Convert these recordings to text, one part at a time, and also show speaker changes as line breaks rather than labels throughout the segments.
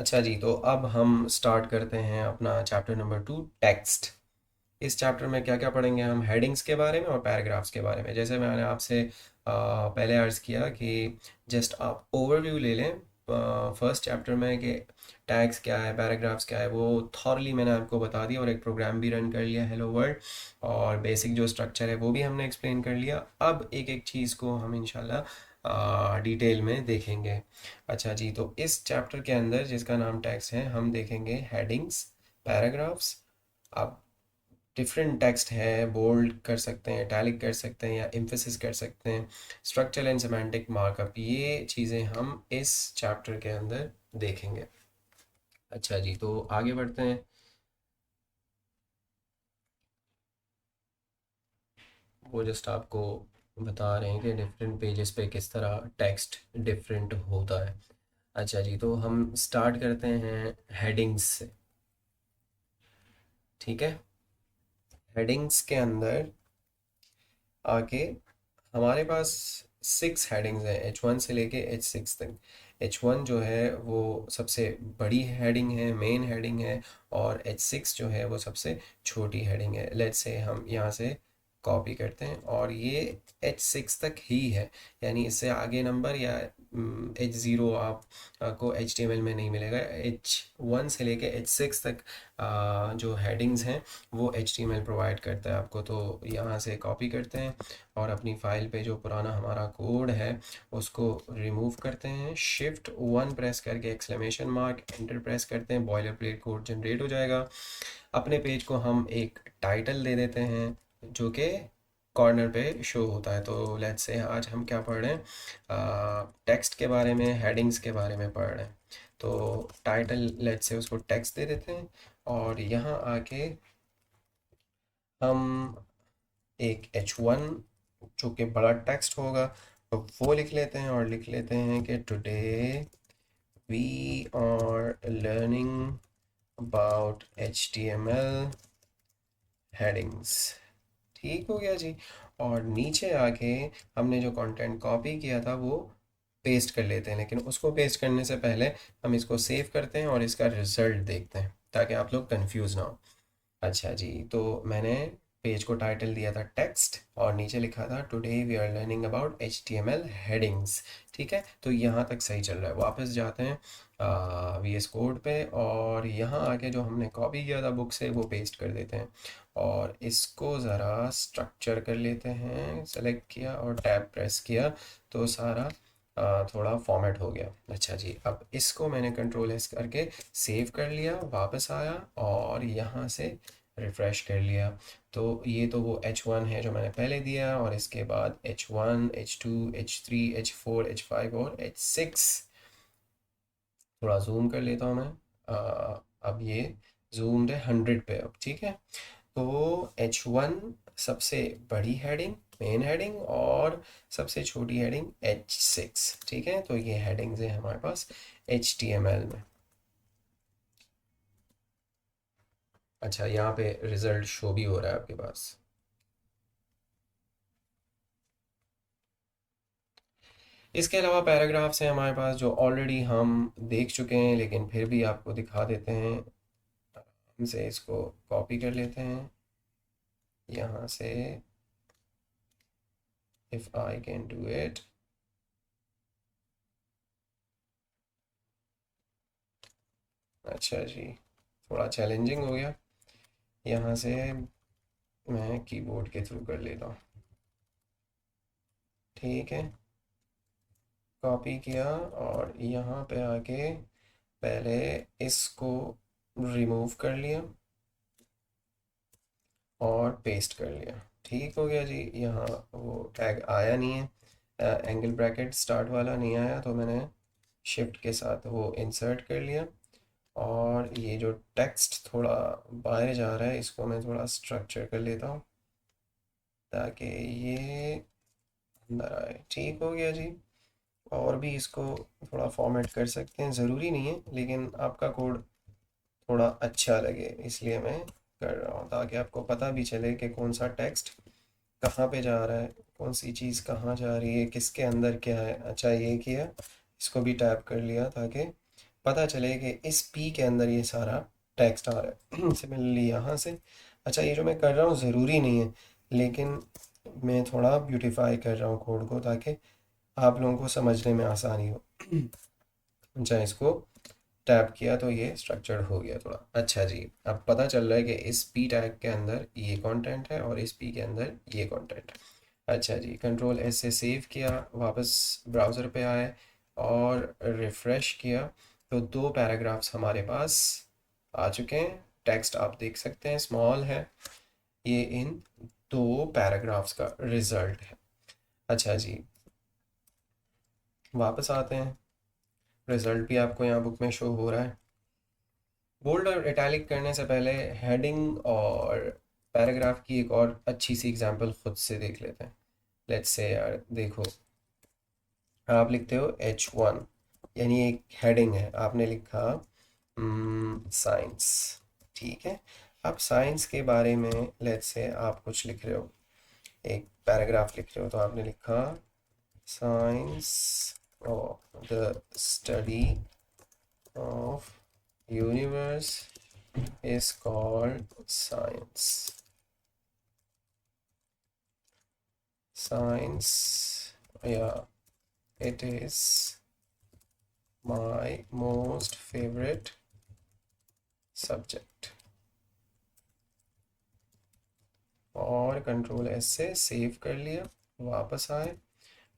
अच्छा जी, तो अब हम स्टार्ट करते हैं अपना चैप्टर नंबर 2, टेक्स्ट। इस चैप्टर में क्या क्या पढ़ेंगे हम? हेडिंग्स के बारे में और पैराग्राफ्स के बारे में। जैसे मैंने आपसे पहले अर्ज़ किया कि जस्ट आप ओवरव्यू ले लें फर्स्ट चैप्टर में कि टैग्स क्या है, पैराग्राफ्स क्या है, वो थॉरली मैंने आपको बता दिया और एक प्रोग्राम भी रन कर लिया, हेलो वर्ल्ड। और बेसिक जो स्ट्रक्चर है वो भी हमने एक्सप्लेन कर लिया। अब एक एक चीज़ को हम इंशाल्लाह डिटेल में देखेंगे। अच्छा जी, तो इस चैप्टर के अंदर जिसका नाम टैक्स है, हम देखेंगे हेडिंग्स, पैराग्राफ्स। अब डिफरेंट टेक्स्ट है, बोल्ड कर सकते हैं, इटैलिक कर सकते हैं या एम्फेसिस कर सकते हैं, स्ट्रक्चरल एंड सिमेंटिक मार्कअप, ये चीज़ें हम इस चैप्टर के अंदर देखेंगे। अच्छा जी, तो आगे बढ़ते हैं। वो जस्ट आपको बता रहे हैं कि डिफरेंट पेजेस पे किस तरह टेक्स्ट डिफरेंट होता है। अच्छा जी, तो हम स्टार्ट करते हैं हेडिंग्स से। ठीक है, हेडिंग्स के अंदर आके हमारे पास 6 हेडिंग्स हैं, H1 से लेके H6 तक। H1 जो है वो सबसे बड़ी हेडिंग है, मेन हेडिंग है, और H6 जो है वो सबसे छोटी हेडिंग है। लेट्स से हम यहाँ से कॉपी करते हैं और ये H6 तक ही है, यानी इससे आगे नंबर या H0 आप को HTML में नहीं मिलेगा। H1 से लेके H6 तक जो हेडिंग्स हैं वो HTML प्रोवाइड करता है आपको। तो यहाँ से कॉपी करते हैं और अपनी फाइल पे जो पुराना हमारा कोड है उसको रिमूव करते हैं, Shift 1 प्रेस करके एक्सक्लेमेशन मार्क एंटर प्रेस करते हैं, बॉयलर प्लेट कोड जनरेट हो जाएगा। अपने पेज को हम एक टाइटल दे देते हैं जो कि कॉर्नर पे शो होता है। तो लेट्स से आज हम क्या पढ़ रहे हैं, टेक्स्ट के बारे में, हेडिंग्स के बारे में पढ़ रहे हैं। तो टाइटल लेट्स से उसको टेक्स्ट दे देते हैं और यहाँ आके हम एक H1 जो कि बड़ा टेक्स्ट होगा तो वो लिख लेते हैं और लिख लेते हैं कि today we are learning about HTML headings. ठीक हो गया जी। और नीचे आके हमने जो कंटेंट कॉपी किया था वो पेस्ट कर लेते हैं, लेकिन उसको पेस्ट करने से पहले हम इसको सेव करते हैं और इसका रिजल्ट देखते हैं ताकि आप लोग कंफ्यूज ना हो। अच्छा जी, तो मैंने पेज को टाइटल दिया था टेक्स्ट और नीचे लिखा था today we are learning about HTML headings. ठीक है, तो यहाँ तक सही चल रहा है। वापस जाते हैं VS कोड पे और यहाँ आके जो हमने कॉपी किया था बुक से वो पेस्ट कर देते हैं और इसको ज़रा स्ट्रक्चर कर लेते हैं। सेलेक्ट किया और टैब प्रेस किया तो सारा थोड़ा फॉर्मेट हो गया। अच्छा जी, अब इसको मैंने कंट्रोल S करके सेव कर लिया, वापस आया और यहाँ से रिफ़्रेश कर लिया। तो ये तो वो H1 है जो मैंने पहले दिया और इसके बाद H1, H2, H3, H4, H5 और H6। थोड़ा जूम कर लेता हूँ मैं। अब ये जूम्ड है 100 पे अब। ठीक है, तो H1 सबसे बड़ी हेडिंग, मेन हेडिंग, और सबसे छोटी हेडिंग H6। ठीक है, तो ये हेडिंग्स हैं हमारे पास HTML में। अच्छा, यहाँ पे रिजल्ट शो भी हो रहा है आपके पास। इसके अलावा पैराग्राफ्स हैं हमारे पास जो ऑलरेडी हम देख चुके हैं, लेकिन फिर भी आपको दिखा देते हैं। हमसे इसको कॉपी कर लेते हैं यहाँ से, if I can do it. अच्छा जी, थोड़ा चैलेंजिंग हो गया। यहाँ से मैं कीबोर्ड के थ्रू कर लेता हूँ। ठीक है, कॉपी किया और यहाँ पे आके पहले इसको रिमूव कर लिया और पेस्ट कर लिया। ठीक हो गया जी। यहाँ वो टैग आया नहीं है, एंगल ब्रैकेट स्टार्ट वाला नहीं आया, तो मैंने शिफ्ट के साथ वो इंसर्ट कर लिया। और ये जो टेक्स्ट थोड़ा बाहर जा रहा है इसको मैं थोड़ा स्ट्रक्चर कर लेता हूँ ताकि ये अंदर आए। ठीक हो गया जी। और भी इसको थोड़ा फॉर्मेट कर सकते हैं, ज़रूरी नहीं है, लेकिन आपका कोड थोड़ा अच्छा लगे इसलिए मैं कर रहा हूँ ताकि आपको पता भी चले कि कौन सा टेक्स्ट कहाँ पे जा रहा है, कौन सी चीज़ कहाँ जा रही है, किसके अंदर क्या है। अच्छा, ये किया, इसको भी टैप कर लिया ताकि पता चले कि इस पी के अंदर ये सारा टेक्स्ट आ रहा है। सिमिलरली यहाँ से, अच्छा ये जो मैं कर रहा हूँ ज़रूरी नहीं है, लेकिन मैं थोड़ा ब्यूटीफाई कर रहा हूँ कोड को ताकि आप लोगों को समझने में आसानी हो। अच्छा इसको टैप किया तो ये स्ट्रक्चर्ड हो गया थोड़ा। अच्छा जी, अब पता चल रहा है कि इस पी टैग के अंदर ये कंटेंट है और इस पी के अंदर ये कंटेंट है। अच्छा जी, कंट्रोल एस से सेव किया, वापस ब्राउज़र पे आए और रिफ़्रेश किया तो दो पैराग्राफ्स हमारे पास आ चुके हैं। टेक्स्ट आप देख सकते हैं स्मॉल है। ये इन दो पैराग्राफ्स का रिज़ल्ट है। अच्छा जी, वापस आते हैं। रिज़ल्ट भी आपको यहाँ बुक में शो हो रहा है। बोल्ड और इटैलिक करने से पहले हेडिंग और पैराग्राफ की एक और अच्छी सी एग्जांपल खुद से देख लेते हैं। लेट्स से यार देखो, आप लिखते हो H1, यानी एक हेडिंग है, आपने लिखा साइंस। ठीक है, अब साइंस के बारे में लेट्स से आप कुछ लिख रहे हो, एक पैराग्राफ लिख रहे हो, तो आपने लिखा साइंस और the study of universe is called science. Science, yeah, it is my most favorite subject. और कंट्रोल एस से सेव कर लिया, वापस आए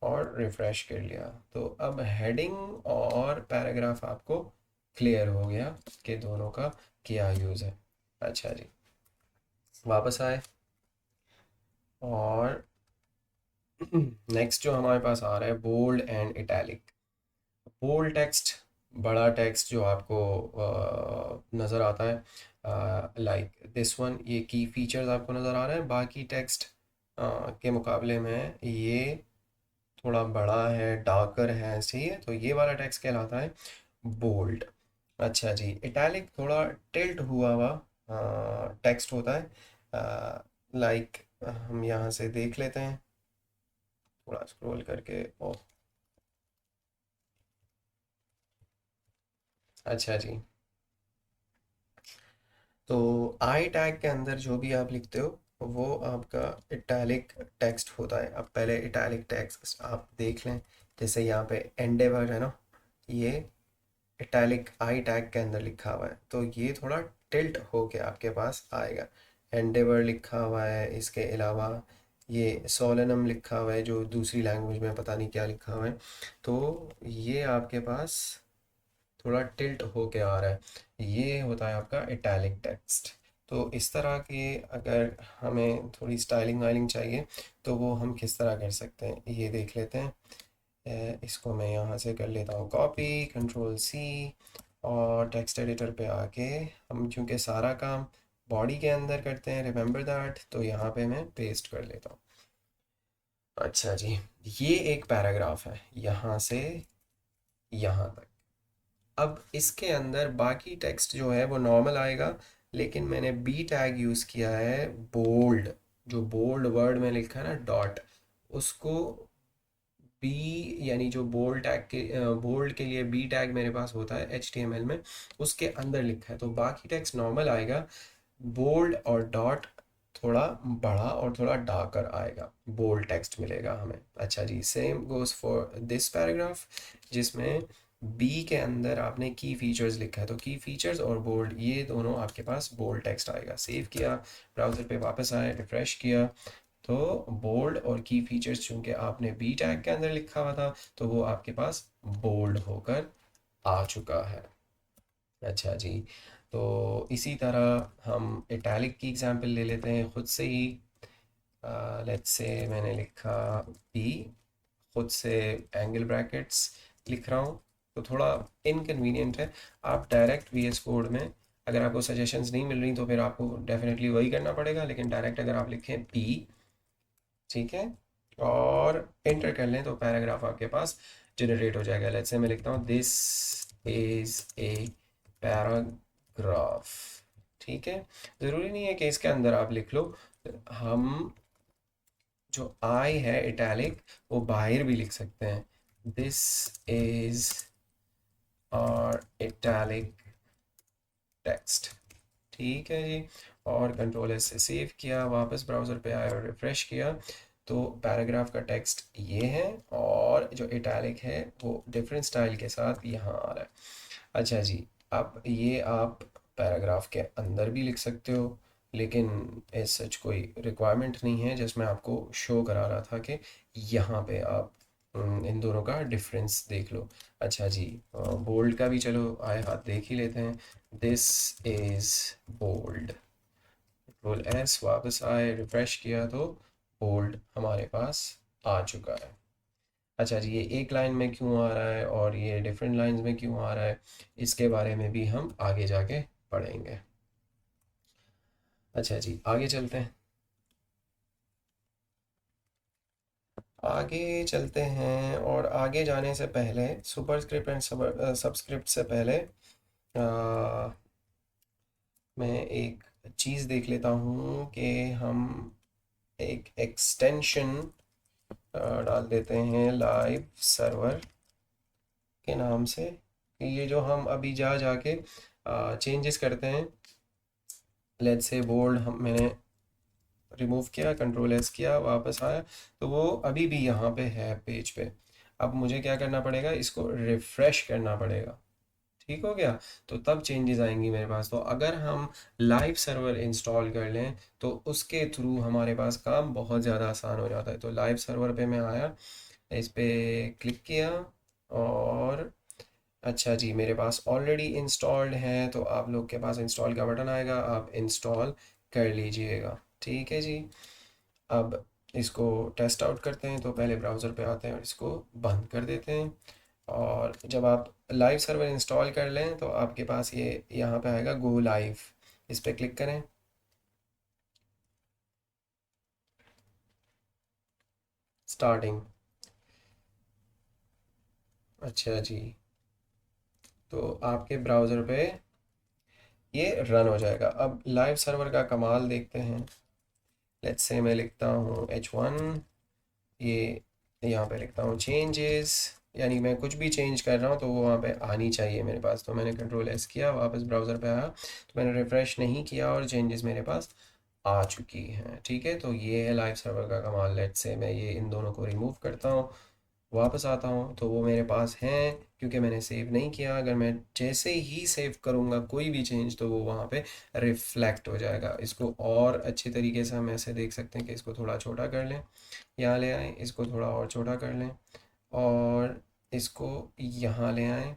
और रिफ्रेश कर लिया, तो अब हेडिंग और पैराग्राफ आपको क्लियर हो गया कि दोनों का क्या यूज़ है। अच्छा जी, वापस आए और नेक्स्ट जो हमारे पास आ रहा है bold and italic. Bold text, बड़ा टेक्स्ट जो आपको नज़र आता है, लाइक दिस वन, ये की फीचर्स आपको नज़र आ रहे हैं। बाकी टेक्स्ट के मुकाबले में ये थोड़ा बड़ा है, डार्कर है, सही है, तो ये वाला टेक्स्ट कहलाता है बोल्ड। अच्छा जी, इटैलिक थोड़ा टिल्ट हुआ हुआ टेक्स्ट होता है, लाइक हम यहाँ से देख लेते हैं, थोड़ा स्क्रॉल करके। ओ अच्छा जी, तो आई टैग के अंदर जो भी आप लिखते हो वो आपका इटैलिक टेक्स्ट होता है। अब पहले इटैलिक टेक्स्ट आप देख लें, जैसे यहाँ पे एंडेवर है ना, ये इटैलिक आई टैग के अंदर लिखा हुआ है, तो ये थोड़ा टिल्ट होके आपके पास आएगा। एंडेवर लिखा हुआ है, इसके अलावा ये सोलेनम लिखा हुआ है जो दूसरी लैंग्वेज में पता नहीं क्या लिखा हुआ है, तो ये आपके पास थोड़ा टिल्ट होके आ रहा है। ये होता है आपका इटैलिक टेक्स्ट। तो इस तरह के अगर हमें थोड़ी स्टाइलिंग वाइलिंग चाहिए तो वो हम किस तरह कर सकते हैं ये देख लेते हैं। इसको मैं यहाँ से कर लेता हूँ कॉपी, कंट्रोल सी, और टेक्स्ट एडिटर पे आके हम चूँकि सारा काम बॉडी के अंदर करते हैं, रिमेंबर दैट, तो यहाँ पे मैं पेस्ट कर लेता हूँ। अच्छा जी, ये एक पैराग्राफ है यहाँ से यहाँ तक। अब इसके अंदर बाकी टेक्स्ट जो है वो नॉर्मल आएगा, लेकिन मैंने बी टैग यूज़ किया है बोल्ड। जो बोल्ड वर्ड में लिखा है ना डॉट, उसको बी, यानी जो बोल्ड टैग के बोल्ड के लिए बी टैग मेरे पास होता है HTML में, उसके अंदर लिखा है, तो बाकी टेक्स्ट नॉर्मल आएगा। बोल्ड और डॉट थोड़ा बड़ा और थोड़ा डार्कर आएगा, बोल्ड टेक्स्ट मिलेगा हमें। अच्छा जी, same goes for this paragraph, जिसमें बी के अंदर आपने की फीचर्स लिखा है, तो की फीचर्स और बोल्ड ये दोनों आपके पास बोल्ड टेक्स्ट आएगा। सेव किया, ब्राउज़र पे वापस आए, रिफ्रेश किया, तो बोल्ड और की फीचर्स चूंकि आपने बी टैग के अंदर लिखा हुआ था तो वो आपके पास बोल्ड होकर आ चुका है। अच्छा जी, तो इसी तरह हम इटैलिक की एग्जांपल ले लेते हैं खुद से ही। लेट्स से मैंने लिखा पी, खुद से एंगल ब्रैकेट्स लिख रहा हूँ, तो थोड़ा इनकन्वीनियंट है। आप डायरेक्ट VS कोड में अगर आपको सजेशंस नहीं मिल रही तो फिर आपको डेफिनेटली वही करना पड़ेगा, लेकिन डायरेक्ट अगर आप लिखें पी, ठीक है, और एंटर कर लें तो पैराग्राफ आपके पास जनरेट हो जाएगा। लेट्स से मैं लिखता हूँ दिस इज ए पैराग्राफ। ठीक है, ज़रूरी नहीं है कि इसके अंदर आप लिख लो, हम जो आई है इटैलिक वो बाहर भी लिख सकते हैं। दिस इज और इटैलिक टेक्स्ट। ठीक है जी। और कंट्रोल एस से सेव किया, वापस ब्राउज़र पे आया और रिफ़्रेश किया, तो पैराग्राफ का टेक्स्ट ये है और जो इटैलिक है वो डिफरेंट स्टाइल के साथ यहाँ आ रहा है। अच्छा जी, अब ये आप पैराग्राफ के अंदर भी लिख सकते हो, लेकिन एज सच कोई रिक्वायरमेंट नहीं है, जस्ट मैं आपको शो करा रहा था कि यहाँ पे आप इन दोनों का डिफरेंस देख लो। अच्छा जी, बोल्ड का भी चलो आए हाथ देख ही लेते हैं। This is bold, control S, वापस आए, रिफ्रेश किया तो बोल्ड हमारे पास आ चुका है। अच्छा जी, ये एक लाइन में क्यों आ रहा है और ये डिफरेंट लाइंस में क्यों आ रहा है, इसके बारे में भी हम आगे जाके पढ़ेंगे। अच्छा जी, आगे चलते हैं। आगे चलते हैं और आगे जाने से पहले सुपरस्क्रिप्ट एंड सबस्क्रिप्ट से पहले मैं एक चीज़ देख लेता हूँ कि हम एक एक्सटेंशन डाल देते हैं लाइव सर्वर के नाम से। ये जो हम अभी जा जाके चेंजेस करते हैं, लेट्स से बोल्ड हम मैंने रिमूव किया, कंट्रोल एस किया, वापस आया, तो वो अभी भी यहाँ पे है पेज पे। अब मुझे क्या करना पड़ेगा, इसको रिफ़्रेश करना पड़ेगा। ठीक हो गया, तो तब चेंजेस आएंगी मेरे पास। तो अगर हम लाइव सर्वर इंस्टॉल कर लें तो उसके थ्रू हमारे पास काम बहुत ज़्यादा आसान हो जाता है। तो लाइव सर्वर पे मैं आया, इस पे क्लिक किया और अच्छा जी, मेरे पास ऑलरेडी इंस्टॉल्ड है, तो आप लोग के पास इंस्टॉल का बटन आएगा, आप इंस्टॉल कर लीजिएगा। ठीक है जी। अब इसको टेस्ट आउट करते हैं, तो पहले ब्राउज़र पे आते हैं और इसको बंद कर देते हैं। और जब आप लाइव सर्वर इंस्टॉल कर लें तो आपके पास ये यहाँ पे आएगा गो लाइव, इस पर क्लिक करें। स्टार्टिंग। अच्छा जी, तो आपके ब्राउज़र पे ये रन हो जाएगा। अब लाइव सर्वर का कमाल देखते हैं। लेट्स से मैं लिखता हूँ H1, ये यहाँ पे लिखता हूँ चेंजेस, यानी मैं कुछ भी चेंज कर रहा हूँ तो वो वहाँ पे आनी चाहिए मेरे पास। तो मैंने कंट्रोल एस किया, वापस ब्राउज़र पे आया, तो मैंने रिफ़्रेश नहीं किया और चेंजेस मेरे पास आ चुकी हैं। ठीक है, तो ये है लाइव सर्वर का कमाल। लेट्स से मैं ये इन दोनों को रिमूव करता हूँ, वापस आता हूँ, तो वो मेरे पास हैं क्योंकि मैंने सेव नहीं किया। अगर मैं जैसे ही सेव करूँगा कोई भी चेंज तो वो वहाँ पे रिफ्लेक्ट हो जाएगा। इसको और अच्छे तरीके से हम ऐसे देख सकते हैं कि इसको थोड़ा छोटा कर लें, यहाँ ले आएँ, इसको थोड़ा और छोटा कर लें और इसको यहाँ ले आएँ।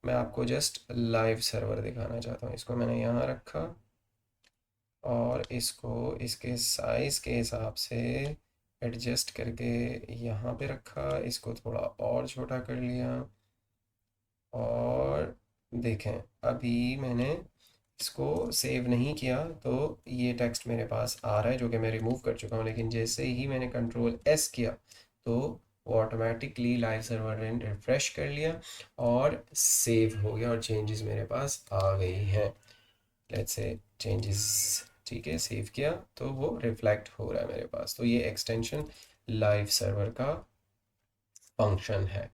मैं आपको जस्ट लाइव सर्वर दिखाना चाहता हूँ। इसको मैंने यहाँ रखा और इसको इसके साइज़ के हिसाब से एडजस्ट करके यहाँ पे रखा, इसको थोड़ा और छोटा कर लिया और देखें, अभी मैंने इसको सेव नहीं किया तो ये टेक्स्ट मेरे पास आ रहा है जो कि मैं रिमूव कर चुका हूँ। लेकिन जैसे ही मैंने कंट्रोल एस किया तो वो ऑटोमेटिकली लाइव सर्वर ने रिफ़्रेश कर लिया और सेव हो गया और चेंजेस मेरे पास आ गई हैं। लेट्स से चेंजेस, ठीक है, सेव किया तो वो रिफ्लेक्ट हो रहा है मेरे पास। तो ये एक्सटेंशन लाइव सर्वर का फंक्शन है।